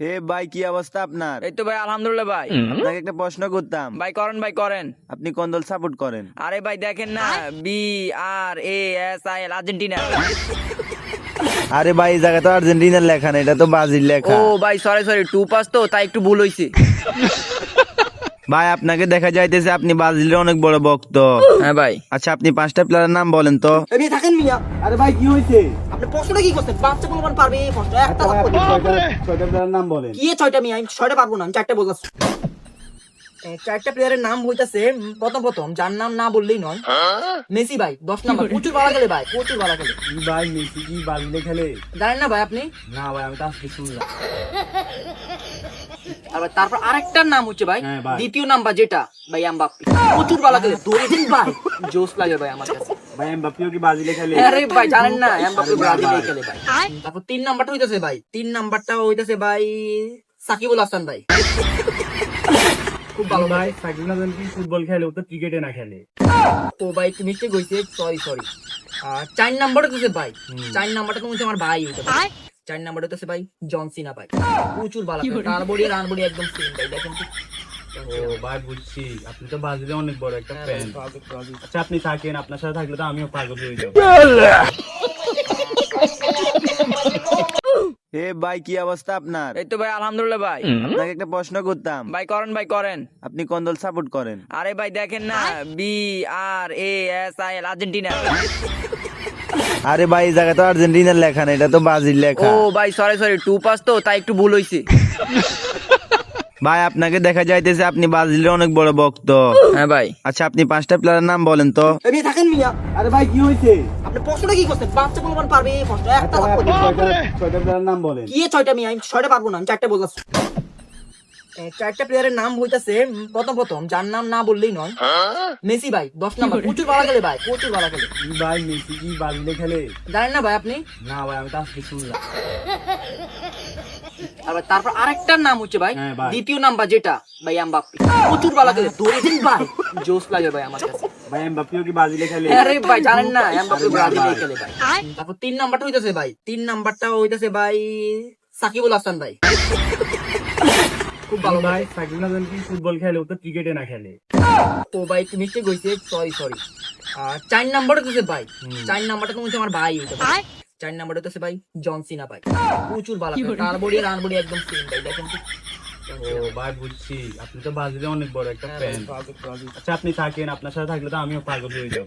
এ ভাই, কি অবস্থা আপনার? এই তো ভাই আলহামদুলিল্লাহ ভাই। আপনাকে একটা প্রশ্ন করতাম। ভাই করেন। আপনি কোন দল সাপোর্ট করেন? আরে ভাই দেখেন না, BRASIL আর্জেন্টিনা। আরে ভাই, এই জায়গায় তো আর্জেন্টিনার লেখা না, এটা তো ব্রাজিল ও লেখা। ভাই সরি 2 পাস তো তাই একটু ভুল হইছে। ভাই, আপনাকে দেখা যাইতেছে আপনি ব্রাজিলের অনেক বড় ভক্ত। হ্যাঁ ভাই। আচ্ছা, আপনি 5টা প্লেয়ারের নাম বলেন তো। এই মেয়ে থাকেন মিয়া। আরে ভাই, কি হয়েছে? আপনি প্রশ্নটা কি করছেন? বাচ্চা বলবেন পারবে এই প্রশ্ন একটা লাভ করবে। 6টা প্লেয়ারের নাম বলেন। কি 6টা মিয়া? আমি 6টা পারবো না, আমি 4টা বললাম। 4টা প্লেয়ারের নাম হইতাছে প্রথম যার নাম না বললেই নয়, মেসি ভাই 10 নাম্বার। প্রচুর ভালো খেলে ভাই, প্রচুর ভালো খেলে। কি ভাই, মেসি কি ব্রাজিলে খেলে? জানেন না ভাই আপনি? না ভাই, আমি তো আজকে শুনলাম। আর তারপর আরেকটার নাম হচ্ছে ভাই হ্যাঁ ভাই। দ্বিতীয় নাম্বার যেটা ভাই এমবাপ্পে। প্রচুর ভালো খেলে, ধরেছেন ভাই, জোস লাগে ভাই আমার কাছে। ভাই, এমবাপ্পেও কি ব্রাজিলে খেলে? আরে ভাই জানেন না, এমবাপ্পে ব্রাজিলে খেলে ভাই। তারপর 3 নাম্বারটা হইতাছে ভাই, 3 নাম্বারটা হইতাছে ভাই সাকিবুল হাসান ভাই। খুব ভালো ভাই। ভাই, সাকিব হাসান কি ফুটবল খেলে? ও তো ক্রিকেটে না খেলে। তো ভাই একটু মিস্টেক হইছে, সরি। আর 4 নাম্বার হইতাছে ভাই, 4 নাম্বারটা তো হচ্ছে আমার ভাই হইতো ভাই। 4 নাম্বার হইতাছে ভাই জন সিনা ভাই। প্রচুর ভালো খেলে, তার বডি আর রান বডি একদম সেম ভাই, দেখেন তো। ও ভাই, বুঝছি, আপনি তো ব্রাজিলে অনেক বড় একটা হ্যাঁ ফ্যান। আচ্ছা, আপনি থাকেন, আপনার সাথে থাকলে তো আমিও পাগল হয়ে যাব। এ ভাই, কি অবস্থা আপনার? এই তো ভাই আলহামদুলিল্লাহ ভাই। আপনাকে একটা প্রশ্ন করতাম। ভাই করেন। আপনি কোন দল সাপোর্ট করেন? আরে ভাই দেখেন না, BRASIL আর্জেন্টিনা। আরে ভাই, এই জায়গায় তো আর্জেন্টিনার লেখা না, এটা তো ব্রাজিল ও লেখা। ভাই সরি 2 পাস তো তাই একটু ভুল হইছে। ভাই, আপনাকে দেখা যাইতেছে আপনি ব্রাজিলের অনেক বড় ভক্ত। হ্যাঁ ভাই। আচ্ছা, আপনি 5টা প্লেয়ারের নাম বলেন তো। এই মেয়ে থাকেন মিয়া। আরে ভাই, কি হয়েছে? আপনি প্রশ্নটা কি করছেন? বাচ্চা বলবেন পারবে এই প্রশ্ন একটা লাভ করবে। 6টা প্লেয়ারের নাম বলেন। কি 6টা মিয়া? আমি 6টা পারবো না, আমি 4টা বললাম। 4টা প্লেয়ারের নাম হইতাছে প্রথম যার নাম না বললেই নয়, মেসি ভাই 10 নাম্বার। প্রচুর ভালো খেলে ভাই, প্রচুর ভালো খেলে। কি ভাই, মেসি কি ব্রাজিলে খেলে? জানেন না ভাই আপনি? না ভাই, আমি তো আজকে শুনলাম। আর তারপর আরেকটার নাম হচ্ছে ভাই হ্যাঁ ভাই। দ্বিতীয় নাম্বার যেটা ভাই এমবাপ্পে। প্রচুর ভালো খেলে, ধরেছেন ভাই, জোস লাগে ভাই আমার কাছে। ভাই, এমবাপ্পেও কি ব্রাজিলে খেলে? আরে ভাই জানেন না, এমবাপ্পে ব্রাজিলে খেলে ভাই। তারপর 3 নাম্বারটা হইতাছে ভাই, 3 নাম্বারটা হইতাছে ভাই সাকিবুল হাসান ভাই। খুব ভালো ভাই। ভাই, সাকিব হাসান কি ফুটবল খেলে? ও তো ক্রিকেটে না খেলে। তো ভাই একটু মিস্টেক হইছে, সরি। আর 4 নাম্বার হইতাছে ভাই, 4 নাম্বারটা তো হচ্ছে আমার ভাই হইতো ভাই। 4 নাম্বার হইতাছে ভাই জন সিনা ভাই। প্রচুর ভালো খেলে, তার বডি আর রান বডি একদম সেম ভাই, দেখেন তো। ও ভাই, বুঝছি, আপনি তো ব্রাজিলে অনেক বড় একটা ফ্যান। আচ্ছা, আপনি থাকেন, আপনার সাথে থাকলে তো আমিও পাগল হয়ে যাব।